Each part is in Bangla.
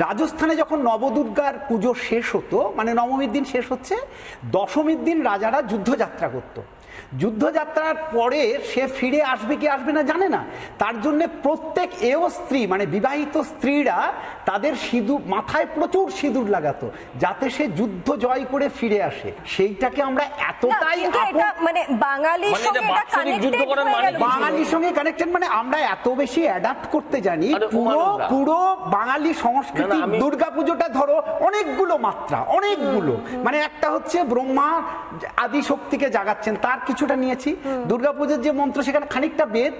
রাজস্থানে যখন নবদুর্গার পুজো শেষ হতো, মানে নবমীর দিন শেষ হচ্ছে, দশমীর দিন রাজারা যুদ্ধযাত্রা করত। যুদ্ধযাত্রার পরে সে ফিরে আসবে কি আসবে না জানে না, তার জন্য প্রত্যেক এও স্ত্রী মানে বিবাহিত স্ত্রীরা তাদের সিঁদুর মাথায় প্রচুর সিঁদুর লাগাতো যাতে সে যুদ্ধ জয় করে ফিরে আসে। সেইটাকে আমরা এতটাই মানে বাঙালির সঙ্গে কানেক্টেড, মানে আমরা এত বেশি অ্যাডাপ্ট করতে জানি পুরো বাঙালি সংস্কৃতি। দুর্গাপুজোটা ধরো অনেকগুলো মাত্রা, অনেকগুলো, মানে একটা হচ্ছে ব্রহ্মা আদি শক্তিকে জাগাচ্ছেন তার কিছুটা নিয়েছি। দুর্গাপুজোর যে মন্ত্র সেখানে খানিকটা বেদ,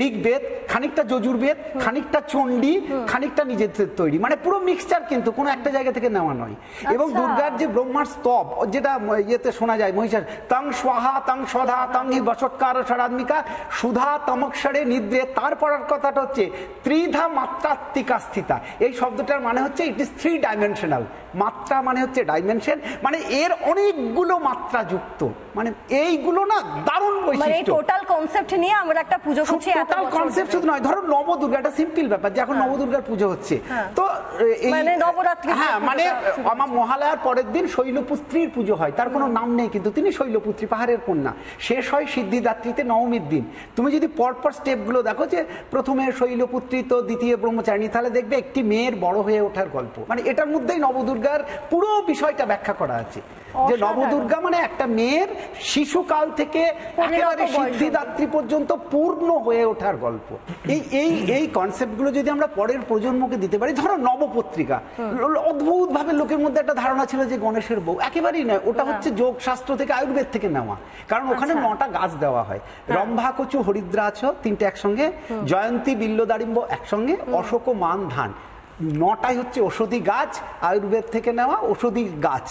ঋগ্বেদ, খানিকটা যজুর্বেদ, খানিকটা চণ্ডী, খানিকটা নিজেদের তৈরি, মানে পুরো মিক্সচার, কিন্তু কোনো একটা জায়গা থেকে নেওয়া নয়। এবং দুর্গার যে ব্রহ্মার স্তব যেটা ইয়েতে শোনা যায়, মহিষাস তং স্বাহা তং সধা তং হি বসৎকার ষড়াত্মিকা সুধা তমক্ষরে নিদ্রে, তারপর কথাটা হচ্ছে ত্রিধা মাত্রাত্মিকা স্থিতা। এই শব্দটার মানে হচ্ছে ইট ইজ 3 ডাইমেনশনাল। মাত্রা মানে হচ্ছে ডাইমেনশন, মানে এর অনেকগুলো মাত্রা যুক্ত, মানে এইগুলো না দারুণ বৈশিষ্ট্য। টোটাল কনসেপ্ট নিয়ে আমরা একটা পুজো করছি। টোটাল কনসেপ্ট শুধু নয়, ধরো নবদুর্গা, একটা সিম্পল ব্যাপার যে এখন নবদুর্গার পুজো হচ্ছে, তো মানে নবরাত্রি, হ্যাঁ, মানে আমার মহালয়ার পরের দিন শৈলপুত্রীর পুজো হয়, তার কোনো নাম নেই কিন্তু তিনি শৈলপুত্রী, পাহাড়ের কন্যা। শেষ হয় সিদ্ধিদাত্রীতে নবমীর দিন। তুমি যদি পরপর স্টেপগুলো দেখো, যে প্রথমে শৈলপুত্রী, তো দ্বিতীয় ব্রহ্মচারিণী, তাহলে দেখবে একটি মেয়ের বড় হয়ে ওঠার গল্প, মানে এটার মধ্যেই নবদুর্গার পুরো বিষয়টা ব্যাখ্যা করা আছে, যে নবদুর্গা মানে একটা মেয়ের শিশুকাল থেকে একেবারে সিদ্ধিদাত্রী পর্যন্ত পূর্ণ হয়ে ওঠার গল্প। এই কনসেপ্টগুলো যদি আমরা পরের প্রজন্মকে দিতে পারি, ধরো নবপত্রিকা, অদ্ভুত ভাবে লোকের মধ্যে একটা ধারণা ছিল যে গণেশের বউ, একেবারেই নয়, ওটা হচ্ছে যোগ শাস্ত্র থেকে, আয়ুর্বেদ থেকে নেওয়া, কারণ ওখানে 9টা গাছ দেওয়া হয়, রম্ভা, কচু, হরিদ্রাক্ষ 3টে একসঙ্গে, জয়ন্তী, বিল্লদারিম্ব একসঙ্গে, অশোক, মান, ধান, 9টাই হচ্ছে ঔষধি গাছ, আয়ুর্বেদ থেকে নেওয়া ঔষধি গাছ,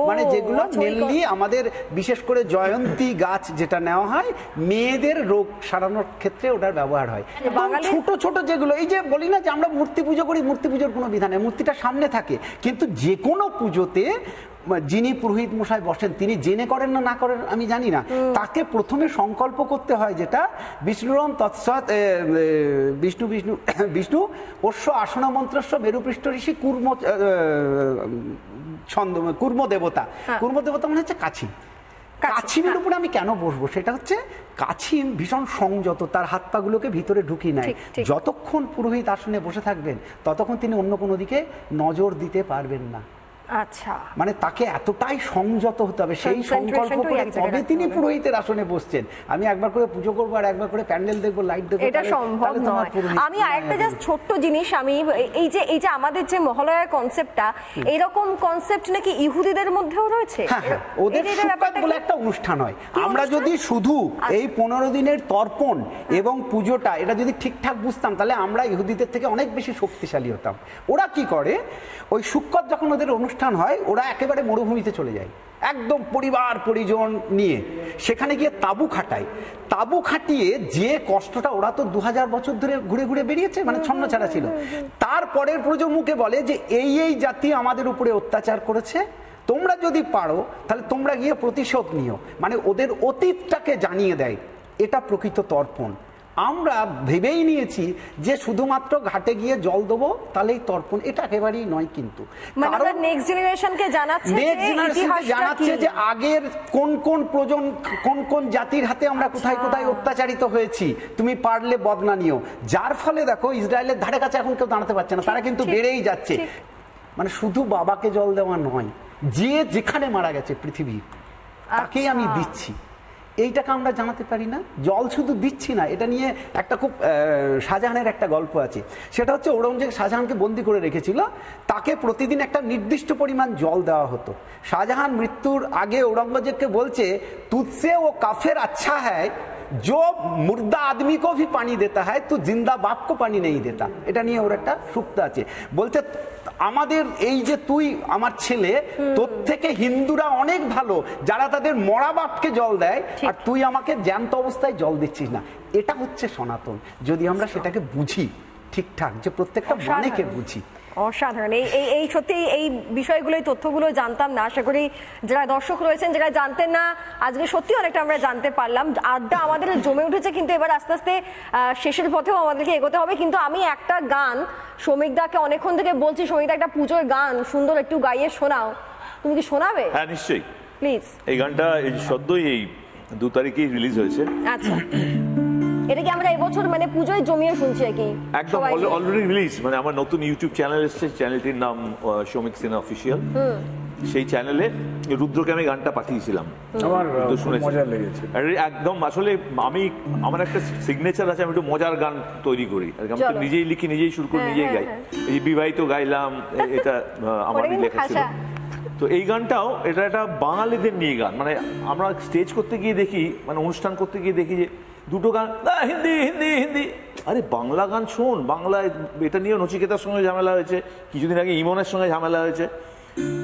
মানে যেগুলো মেনলি আমাদের বিশেষ করে জয়ন্তী গাছ যেটা নেওয়া হয় মেয়েদের রোগ সারানোর ক্ষেত্রে ওটার ব্যবহার হয়। ছোট ছোট যেগুলো, এই যে বলি না যে আমরা মূর্তি পুজো করি, মূর্তি পুজোর কোনো বিধান নেই, মূর্তিটা সামনে থাকে, কিন্তু যে কোনো পুজোতে যিনি পুরোহিত মশাই বসেন তিনি জেনে করেন না না করেন আমি জানি না, তাকে প্রথমে সংকল্প করতে হয়, যেটা বিষ্ণুরম তৎসৎ বিষ্ণু বিষ্ণু বিষ্ণু অশ্ব আসন মন্ত্রস্ব মেরুপৃষ্ঠ ঋষি কুর্ম ছন্দ, কুর্ম দেবতা। কুর্ম দেবতা মানে হচ্ছে কাছি। কাছিমের উপরে আমি কেন বসবো, সেটা হচ্ছে কাছিম ভীষণ সংযত, তার হাত পাগুলোকে ভিতরে ঢুকিয়ে নেয়, যতক্ষণ পুরোহিত আসনে বসে থাকবেন ততক্ষণ তিনি অন্য কোনো দিকে নজর দিতে পারবেন না। আচ্ছা, মানে তাকে এতটাই সংযত হতে হবে, সেই সংকল্প করে তবে তিনি পুরোহিতের আসনে বসছেন। আমি একবার করে পুজো করবো আর একবার করে প্যান্ডেল দেখবো, লাইট দেখবো, এটা সম্ভব নয়। আমি আরেকটা জাস্ট ছোট্ট জিনিস, আমি এই যে আমাদের যে মহালয়ার কনসেপ্টটা, এরকম কনসেপ্ট নাকি ইহুদিদের মধ্যেও রয়েছে। হ্যাঁ, ওদের সুক্কাত বলে একটা অনুষ্ঠান হয়। আমরা যদি শুধু এই 15 দিনের তর্পণ এবং পুজোটা এটা যদি ঠিকঠাক বুঝতাম, তাহলে আমরা ইহুদিদের থেকে অনেক বেশি শক্তিশালী হতাম। ওরা কি করে, ওই সুক্কাত যখন ওদের অনুষ্ঠান হয়, ওরা একেবারে মরুভূমিতে চলে যায়, একদম পরিবার পরিজন নিয়ে, সেখানে গিয়ে তাবু খাটায়। তাবু খাটিয়ে যে কষ্টটা, ওরা তো 2000 বছর ধরে ঘুরে ঘুরে বেরিয়েছে, মানে ছন্ন ছাড়া ছিল, তারপরের প্রজন্মকে বলে যে এই জাতি আমাদের উপরে অত্যাচার করেছে, তোমরা যদি পারো তাহলে তোমরা গিয়ে প্রতিশোধ নিও, মানে ওদের অতীতটাকে জানিয়ে দেয়। এটা প্রকৃত তর্পণ। আমরা ভেবেই নিয়েছি যে শুধুমাত্র ঘাটে গিয়ে জল দেবো তাহলেই তর্পণ, এটা একেবারেই নয়। কিন্তু নেক্সট জেনারেশনকে জানাচ্ছে যে আগের কোন কোন জাতির হাতে আমরা কোথায় কোথায় অত্যাচারিত হয়েছি, তুমি পারলে বদনা নিও। যার ফলে দেখো ইসরায়েলের ধারে কাছে এখন কেউ দাঁড়াতে পারছে না, তারা কিন্তু বেড়েই যাচ্ছে। মানে শুধু বাবাকে জল দেওয়া নয়, যে যেখানে মারা গেছে পৃথিবীর তাকেই আমি দিচ্ছি, এইটাকে আমরা জানাতে পারি না। জল শুধু দিচ্ছি না, এটা নিয়ে একটা খুব শাহজাহানের একটা গল্প আছে, সেটা হচ্ছে ঔরঙ্গজেব শাহজাহানকে বন্দি করে রেখেছিল, তাকে প্রতিদিন একটা নির্দিষ্ট পরিমাণ জল দেওয়া হতো। শাহজাহান মৃত্যুর আগে ঔরঙ্গজেবকে বলছে, তুঝসে ও কাফের আচ্ছা হ্যায় जो मुर्दा आदमी को भी पानी देता है तो जिंदा बाप को पानी नहीं देता। এটা নিয়ে ওর একটা সুক্ত আছে, বলতে আমাদের এই যে তুই আমার ছেলে, তোর থেকে হিন্দুরা অনেক ভালো যারা তাদের মরা বাপকে জল দেয়, আর তুই আমাকে জ্যান্ত অবস্থায় জল দিচ্ছিস না। এটা হচ্ছে সনাতন, যদি আমরা সেটাকে বুঝি ঠিকঠাক, যে প্রত্যেকটা মানেকে বুঝি। অসাধারণ। এই সত্যি এই বিষয়গুলো, এই তথ্যগুলো জানতাম না। আশা করি যারা দর্শক রয়েছেন, যারা জানতেন না, আজকে সত্যি অনেকটা আমরা জানতে পারলাম। আড্ডা আমাদের জমে উঠেছে, কিন্তু এবার আস্তে আস্তে শেষের পথেও আমাদেরকে এগোতে হবে। কিন্তু আমি একটা গান সৌমিকদাকে অনেকক্ষণ থেকে বলছি, সৌমিকদা একটা পুজোর গান সুন্দর একটু গাইয়ে শোনাও। তুমি কি শোনাবে? হ্যাঁ নিশ্চয়ই, প্লিজ। এই গানটা সদ্যই এই 2 তারিখেই রিলিজ হয়েছে। আচ্ছা, এটা কি আমরা এবছর মানে পুজোয় জমিয়ে শুনছি কি? একদম অলরেডি রিলিজ। মানে আমার নতুন ইউটিউব চ্যানেল এসেছে, চ্যানেলটির নাম সৌমিক সিনহা অফিসিয়াল। সেই চ্যানেলে রুদ্রকে আমি গানটা পাঠিয়েছিলাম, আমার মজা লেগেছে একদম। আসলে আমার একটা সিগনেচার আছে, আমি একটু মজার গান তৈরি করি। আমি তো নিজেই লিখি, নিজেই সুর করি, নিজেই গাই। এই বিবাহিত গাইলাম, এটা আমারই লেখা ছিল। তো এই গানটাও এটা একটা বাঙালিদের নিয়ে গান। মানে আমরা স্টেজ করতে গিয়ে দেখি, মানে অনুষ্ঠান করতে গিয়ে দেখি যে দুটো গান হিন্দি হিন্দি হিন্দি, আরে বাংলা গান শোন বাংলায়। এটা নিয়ে নচিকেতার সঙ্গে ঝামেলা হয়েছে, কিছুদিন আগে ইমনের সঙ্গে ঝামেলা হয়েছে।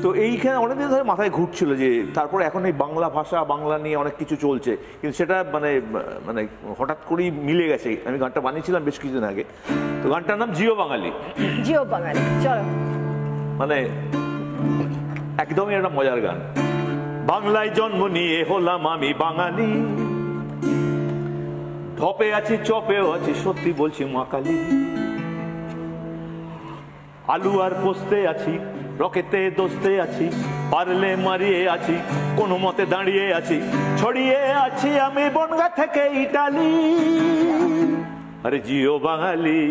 তো এইখানে অনেকদিন ধরে মাথায় ঘুরছিল যে তারপর এখন এই বাংলা ভাষা, বাংলা নিয়ে অনেক কিছু চলছে, কিন্তু সেটা মানে মানে হঠাৎ করেই মিলে গেছে। আমি গানটা বানিয়েছিলাম বেশ কিছুদিন আগে। তো গানটার নাম জিও বাঙালি। জিও বাঙালি, চলো। মানে একদমই একটা মজার গান। বাংলায় জন্ম নিয়ে হলাম আমি বাঙালি, ঢপে আছি চপেও আছি, সত্যি বলছি মা কালী। আলু আর পোস্তে আছি, রকেতে দোস্তে আছি, পারলে মারিয়ে আছি, কোনো মতে দাঁড়িয়ে আছি, ছড়িয়ে আছি আমি বনগা থেকে ইটালি। আরে জিও বাঙালি,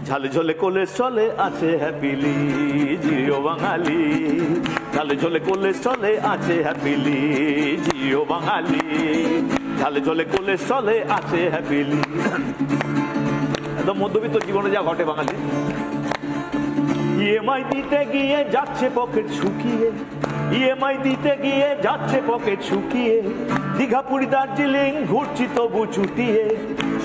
ঝালে ঝোলে কোলে চলে আছে হ্যাপিলি। জিও বাঙালি, ঝালে ঝোলে কোলে চলে আছে হ্যাপিলি। জিও বাঙালি, ঝালে ঝোলে কোলে চলে আছে হ্যাপিলি। একদম মধ্যবিত্ত জীবনে যা ঘটে বাঙালি। ইএমআই দিতে গিয়ে যাচ্ছে পকেট শুকিয়ে, ইএমআই দিতে গিয়ে যাচ্ছে পকেট শুকিয়ে, দীঘা পুরী দার্জিলিং ঘুরছি তবু ছুটিয়ে।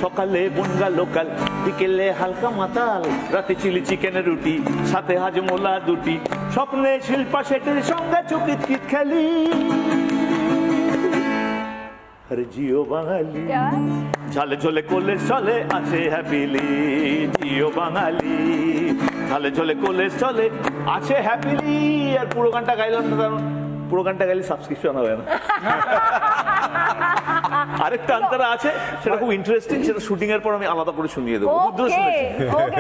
সকালে বনগা লোকাল, বিকেলে হালকা মাতাল, রাতে চিলি চিকেনের রুটি, সাথে হাজমোলা দুটি, স্বপ্নে শিল্পা শেঠির সঙ্গে চুকিতকিত খেলি। আরে জিও বাঙালি, ঝালে ঝোলে কোলে চলে আছে হ্যাপিলি। জিও বাঙালি, ঝালে ঝোলে কোলে চলে আছে হ্যাপিলি। আর পুরো গানটা গাইলাম না, কারণ পুরো গানটা গাইলে সাবস্ক্রিপশন হবে না। আরেকটা আন্তরা আছে, সেটা খুব ইন্টারেস্টিং, সেটা শুটিং এর পর আমি আলাদা করে শুনিয়ে দেবো।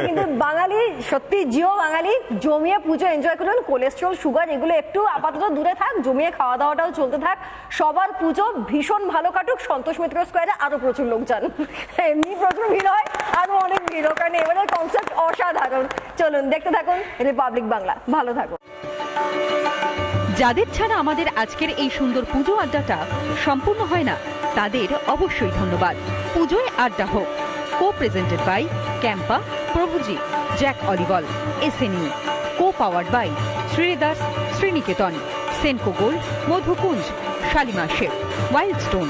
কিন্তু বাঙালি সত্যি জিও বাঙালি, জমিয়ে পুজো এনজয় করুন। কোলেস্ট্রল, সুগার এগুলো একটু আপাতত দূরে থাক, জমিয়ে খাওয়া দাওয়াটাও চলতে থাক। সবার পুজো ভীষণ ভালো কাটুক। সন্তোষ মিত্র স্কোয়ারে আরো প্রচুর লোক যান, এমনি প্রচুর ভিড় হয়, আরো অনেক ভিড়, কারণ এবারে কনসেপ্ট অসাধারণ। চলুন দেখতে থাকুন রিপাবলিক বাংলা, ভালো থাকুন। যাদের ছাড়া আমাদের আজকের এই সুন্দর পুজো আড্ডাটা সম্পূর্ণ হয় না, তাদের অবশ্যই ধন্যবাদ। পুজোয় আড্ডা হোক, co presented by Campa, Prabhuji, Jack অলিভল, SNU, co powered by Sreedas, Sriniketan, Senco gold, Madhukunja, Shalimar chef, wild stone.